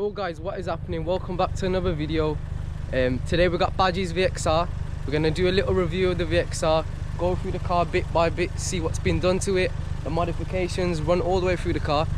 Yo guys, what is happening? Welcome back to another video. Today we got Badgie's VXR. We're going to do a little review of the VXR, go through the car bit by bit, see what's been done to it, the modifications, run all the way through the car.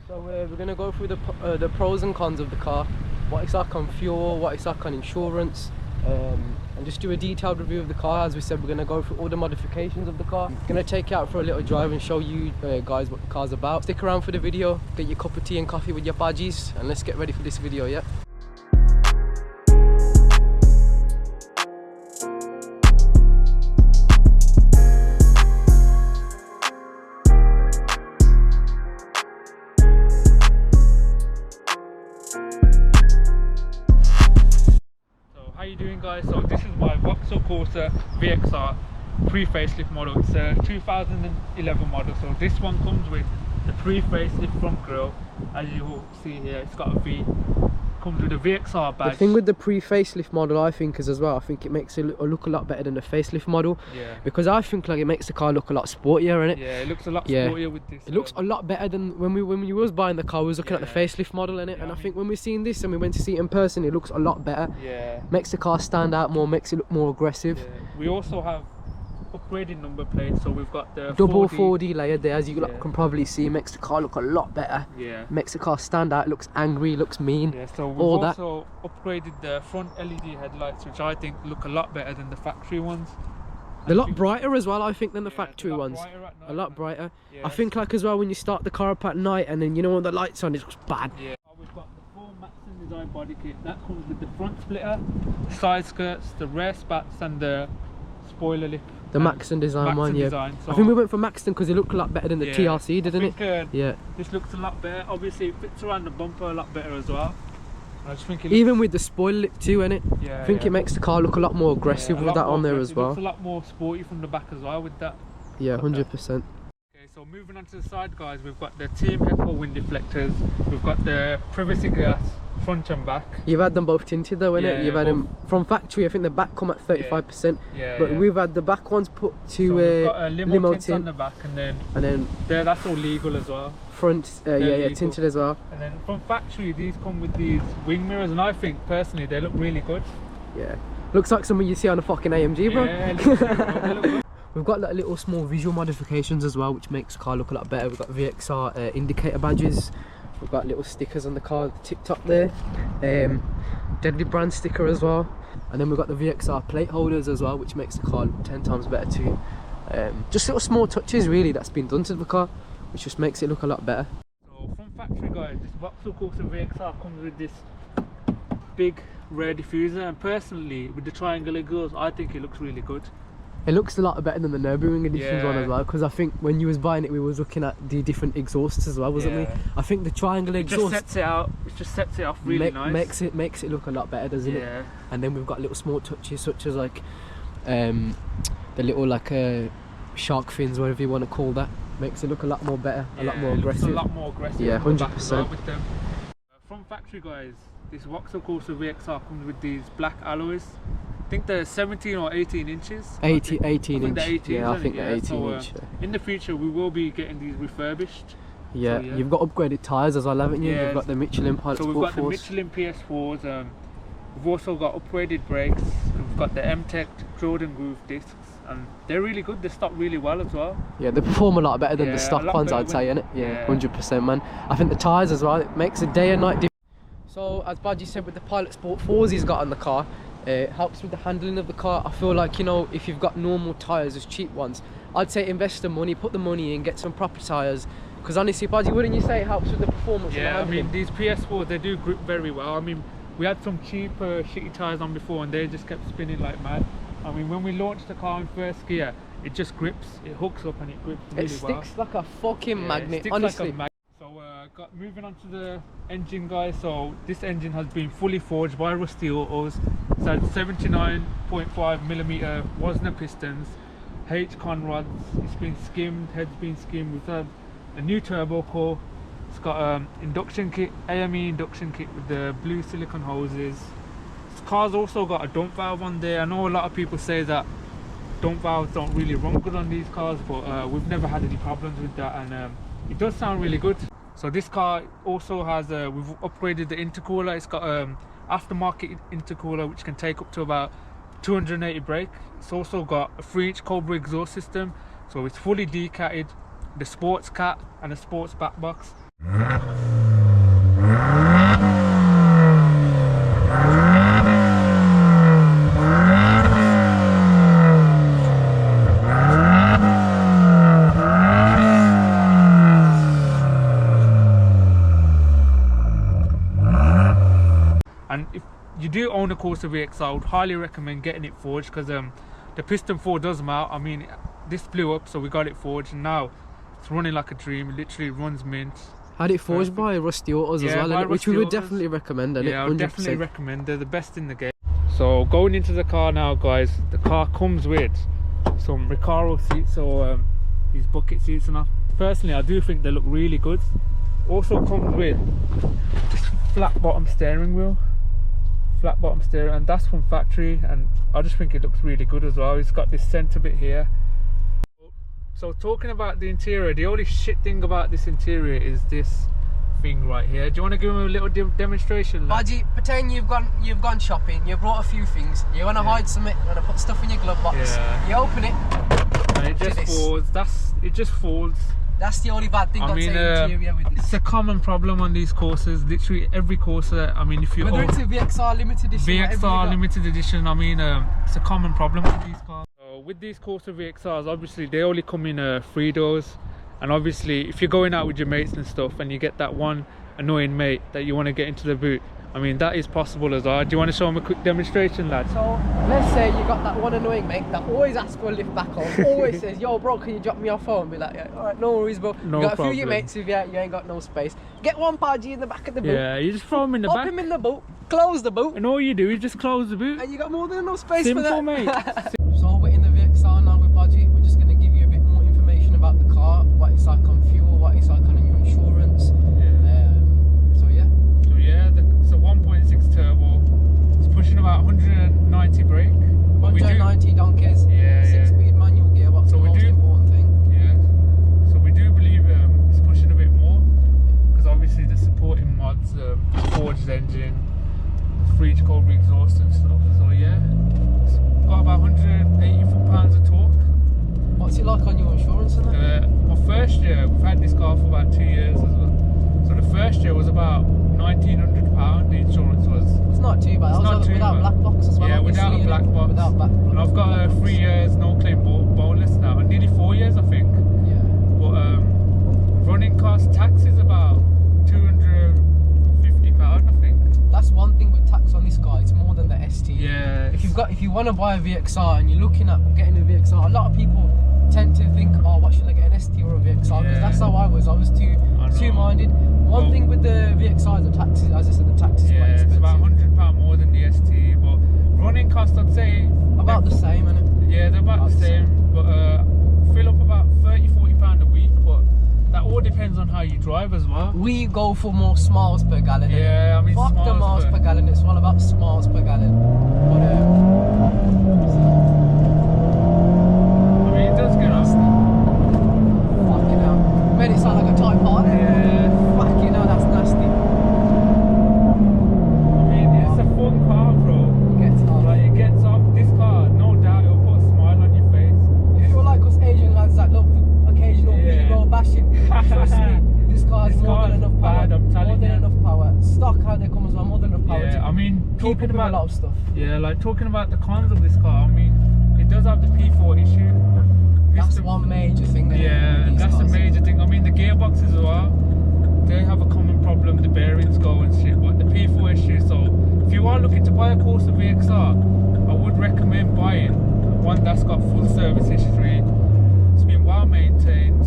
So we're going to go through the pros and cons of the car, what it's like on fuel, what it's like on insurance, and just do a detailed review of the car. As we said, we're going to go through all the modifications of the car. I'm going to take you out for a little drive and show you guys what the car's about. Stick around for the video, get your cup of tea and coffee with your Badgies, and let's get ready for this video, yeah? How you doing, guys? So this is my Vauxhall Corsa VXR pre-facelift model. It's a 2011 model, so this one comes with the pre-facelift front grille. As you will see here, it's got a V, comes with a VXR badge. The thing with the pre-facelift model, I think, is as well, I think it makes it look a lot better than the facelift model. Yeah. Because I think like it makes the car look a lot sportier, innit? Yeah, it looks a lot sportier with this. It looks a lot better than when we was buying the car. We was looking at the facelift model, innit? Yeah, and I think when we seen this and we went to see it in person, it looks a lot better. Yeah. Makes the car stand out more, makes it look more aggressive. Yeah. We also have upgraded number plates, so we've got the double 4D layered there, as you can probably see. Makes the car look a lot better. Yeah. Makes the car stand out. It looks angry, looks mean. Yeah. So we've also upgraded the front LED headlights, which I think look a lot better than the factory ones. They're a lot brighter as well, I think, than the factory ones. A lot brighter. Yeah. I think like as well when you start the car up at night and then you know when the lights on, it looks bad. Yeah. We've got the full Maxton design body kit. That comes with the front splitter, the side skirts, the rear spats, and the spoiler lip. The Maxton design one, yeah. So I think we went for Maxton because it looked a lot better than the TRC, didn't it? Yeah. This looks a lot better. Obviously, it fits around the bumper a lot better as well. I just think even with the spoiler lip too, innit? Yeah. I think it makes the car look a lot more aggressive with that on there as well. It looks a lot more sporty from the back as well with that. Yeah, 100%. Okay, so moving on to the side, guys, we've got the Team Heckle wind deflectors. We've got the privacy glass front and back. You've had them both tinted though, innit? Yeah, you've had them from factory. I think the back come at 35%. Yeah. But we've had the back ones put to so we've got a limo tint on the back, and then there, that's all legal as well. Front, tinted as well. And then from factory, these come with these wing mirrors, and I think personally they look really good. Yeah. Looks like something you see on a fucking AMG, bro. Yeah, they look good. We've got like little small visual modifications as well, which makes the car look a lot better. We've got VXR indicator badges. We've got little stickers on the car, ticked up there. Deadly brand sticker as well. And then we've got the VXR plate holders as well, which makes the car look 10 times better too. Just little small touches really that's been done to the car, which just makes it look a lot better. So from factory, guys, this Vauxhall Corsa VXR comes with this big rear diffuser, and personally with the triangular grills, I think it looks really good. It looks a lot better than the Nürburgring editions one as well, because I think when you was buying it we was looking at the different exhausts as well, wasn't we? I think the triangle exhaust just sets it off really nice. Makes it look a lot better, doesn't it? And then we've got little small touches such as like the little like shark fins, whatever you want to call that. Makes it look a lot more better, a lot more aggressive. A lot more aggressive. Yeah, 100%. With them. From factory, guys, this Vauxhall Corsa VXR comes with these black alloys. I think they're 17 or 18 inches. 18 inch. Yeah, I think they're 18 inch. In the future, we will be getting these refurbished. Yeah, so, you've got upgraded tyres as well, haven't you? Yeah, you've got the Michelin Pilot So we've got the Michelin PS4s. We've also got upgraded brakes. We've got the M-Tech Jordan Groove discs, and they're really good. They stop really well as well. Yeah, they perform a lot better than the stock ones, I'd say, innit? Yeah, 100%, man. I think the tyres as well, it makes a day and night difference. So, as Badgie said, with the Pilot Sport 4s he's got on the car, it helps with the handling of the car. I feel like, you know, if you've got normal tyres, as cheap ones, I'd say invest the money, put the money in, get some proper tyres. Because honestly, Badgie, wouldn't you say it helps with the performance? Yeah, I mean, these PS4s, they do grip very well. I mean, we had some cheaper, shitty tyres on before, and they just kept spinning like mad. I mean, when we launched the car in first gear, it just grips, it hooks up and it grips really well. It sticks like a fucking magnet, honestly. Like a so, moving on to the engine, guys. So, this engine has been fully forged by Rusty Autos. It's had 79.5mm Wasner pistons, H-con rods. It's been skimmed, head's been skimmed. We've had a new turbo core. It's got induction kit, AME induction kit with the blue silicone hoses. This car's also got a dump valve on there. I know a lot of people say that dump valves don't really run good on these cars, but we've never had any problems with that, and it does sound really good. So this car also has we've upgraded the intercooler. It's got aftermarket intercooler which can take up to about 280 brake. It's also got a 3-inch Cobra exhaust system, so it's fully decatted, the sports cat and a sports back box. And if you do own a Corsa VXR, I would highly recommend getting it forged, because the piston 4 does mount. I mean, this blew up, so we got it forged, and now it's running like a dream. It literally runs mint. Had it forged by Rusty Autos as well, which we would definitely recommend. Yeah, I would definitely recommend. They're the best in the game. So going into the car now, guys, the car comes with some Recaro seats, or these bucket seats, and personally I do think they look really good. Also comes with this flat bottom steering wheel. Flat bottom steering, and that's from factory, and I just think it looks really good as well. It's got this center bit here. So talking about the interior, the only shit thing about this interior is this thing right here. Do you want to give them a little demonstration? Baji, pretend you've gone shopping, you brought a few things, you want to hide something, you want to put stuff in your glove box, you open it, and it just falls. It just falls. That's the only bad thing I'd say interior with this. It's a common problem on these Corsas. Literally every Corsa, I mean, if you whether it's a VXR limited edition, VXR limited edition, I mean, it's a common problem with these cars. So with these Corsa VXRs, obviously they only come in 3 doors, and obviously if you're going out with your mates and stuff, and you get that one annoying mate that you want to get into the boot, I mean, that is possible as well. Do you want to show them a quick demonstration, lad? So let's say you got that one annoying mate that always asks for a lift back home, always says, yo bro, can you drop me off home? Be like, yeah, alright, no worries bro. No you got problem. a few of your mates with you, you ain't got no space. Get one Baji in the back of the boot. Yeah, you just throw him in the back. Pop him in the boot, close the boot. And all you do is just close the boot. And you got more than enough space Simple, for that. mate. So we're in the VXR now with Baji. We're just going to give you a bit more information about the car, what it's like on fuel, what it's like on your insurance. It's a 1.6 turbo. It's pushing about 190 brake. 190 donkeys. 6-speed manual gearbox. So the most important thing. Yeah. So we do believe it's pushing a bit more, because obviously the supporting mods, forged engine, 3-inch Cobra exhaust and stuff. So yeah, it's got about 180 foot-pounds of torque. What's it like on your insurance and that? My first year, we've had this car for about 2 years as well. So the first year was about £1,900. The insurance was. It's not too bad. It's not too bad. Black box as well. Yeah, without a black box. Without black box. And I've got 3 years no claim bonus now, and nearly 4 years I think. Yeah. But running cost tax is about £250, I think. That's one thing with tax on this car. It's more than the ST. Yeah. If you want to buy a VXR and you're looking at getting a VXR, a lot of people tend to think, oh, what should I get, an ST or a VXR? Because that's how I was. I was too minded. One thing with the VXR is the taxes. As I said, the tax is quite expensive. It's about £100 more than the ST, but running cost, I'd say about the same, isn't it? Yeah, they're about the same. But fill up about £30–40 a week, but that all depends on how you drive as well. We go for more miles per gallon. Yeah, I mean, fuck the miles per gallon. It's all about miles per gallon. But I mean, it does get nasty. Fucking hell. Made it sound like a Type R. Yeah. Fucking hell, that's nasty. I mean, it's a fun car, bro. It gets off. This car, no doubt, it'll put a smile on your face. If you're like us Asian lads that love the occasional video bashing, trust me, this car's more than enough power. More than enough power. Stock how they come as well, more than enough power. Yeah, I mean, talking about a lot of stuff. Yeah, like talking about the cons of this car, I mean, it does have the P4 issue. That's one major thing. Yeah, that's a major thing. I mean, the gearboxes as well, they have a common problem. The bearings go and shit, but the P4 issue. So if you are looking to buy a Corsa VXR, I would recommend buying one that's got full service history. It's been well maintained.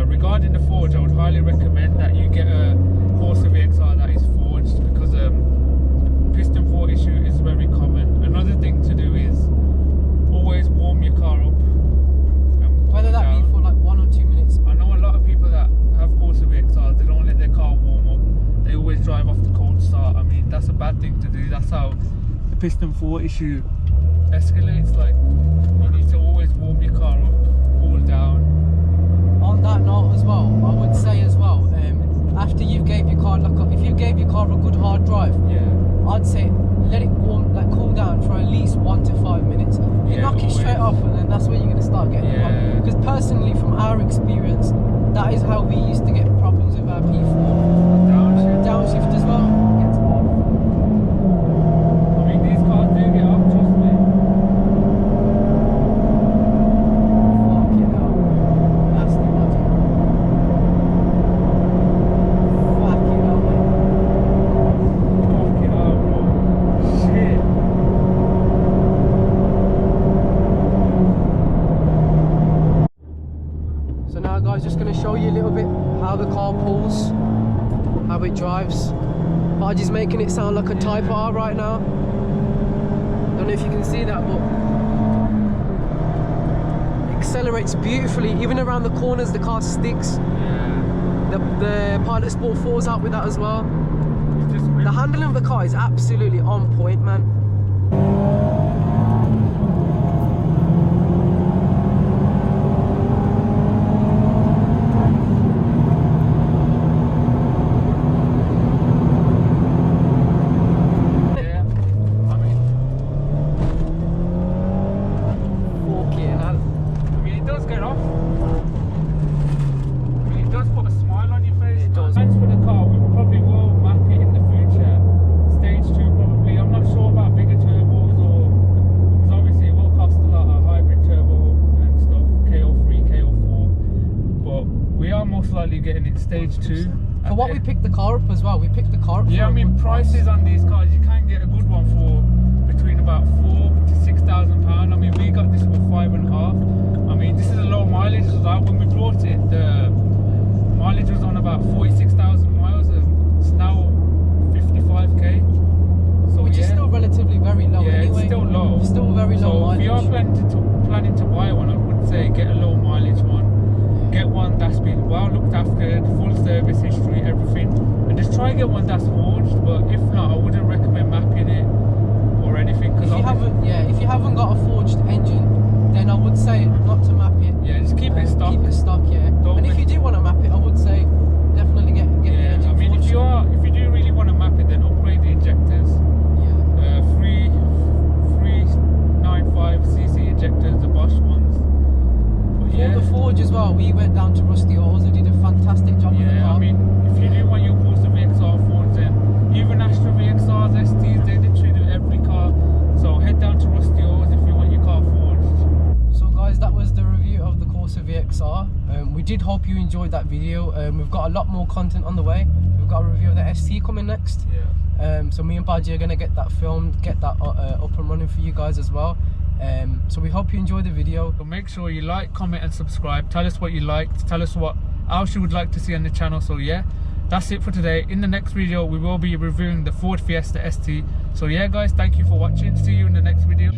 Regarding the forge, I would highly recommend that you get a Corsa VXR that is forged, because piston 4 issue is very common. Another thing to do is always warm your car up. Whether that be for like 1 or 2 minutes. I know a lot of people that have Corsa VXRs, they don't let their car warm up. They always drive off the cold start. I mean, that's a bad thing to do. That's how the piston 4 issue escalates. Like, you need to always warm your car up, cool down. On that note as well, I would say as well, gave your car a good hard drive, I'd say let it warm, like cool down for at least 1 to 5 minutes. You knock it straight off, and then that's when you're gonna start getting problems. Because personally, from our experience, that is how we used to get problems with our P4. Downshift as well. Gets off. I mean, these cars do get off, trust me. Fucking hell. Nasty magic. Fucking hell, mate. Fucking hell, bro. Shit. So now, guys, just gonna show you a little bit how the car pulls, how it drives. Baji's making it sound like a Type R right now. Don't know if you can see that, but it accelerates beautifully. Even around the corners, the car sticks. The Pilot Sport 4's out with that as well. The handling of the car is absolutely on point, man. Getting it stage 2. For what we picked the car up as well, we picked the car up for I mean, prices on these cars, you can get a good one for between about £4,000 to £6,000. I mean, we got this for 5.5. I mean, this is a low mileage as well. When we brought it, the mileage was on about 46,000 miles, and it's now 55k. So which is still relatively very low anyway. It's still low. It's still very low mileage. If you are planning to buy one, I would say get a low mileage one. Get one that's been well looked after, full service history, everything, and just try and get one that's forged. But if not, I wouldn't recommend mapping it or anything. If you haven't got a forged engine, then I would say not to map it. Yeah, just keep it stock. Keep it stock, and if you do want to map it, I would say definitely get the engine. I mean, forged. if you do really want to map it, then upgrade the injectors. 395cc injectors, the Bosch ones. For the forge as well, we went down to Rusty Autos. They did a fantastic job with the car. I mean, if you do want your Corsa VXR forged, then even Astra VXRs, STs, they literally do every car. So head down to Rusty Autos if you want your car forged. So guys, that was the review of the Corsa VXR. We did hope you enjoyed that video. We've got a lot more content on the way. We've got a review of the ST coming next. So me and Baji are going to get that filmed, get that up and running for you guys as well. So we hope you enjoy the video. So make sure you like, comment and subscribe. Tell us what you liked. Tell us what else you would like to see on the channel. So yeah, that's it for today. In the next video, we will be reviewing the Ford Fiesta ST. So yeah guys, thank you for watching. See you in the next video.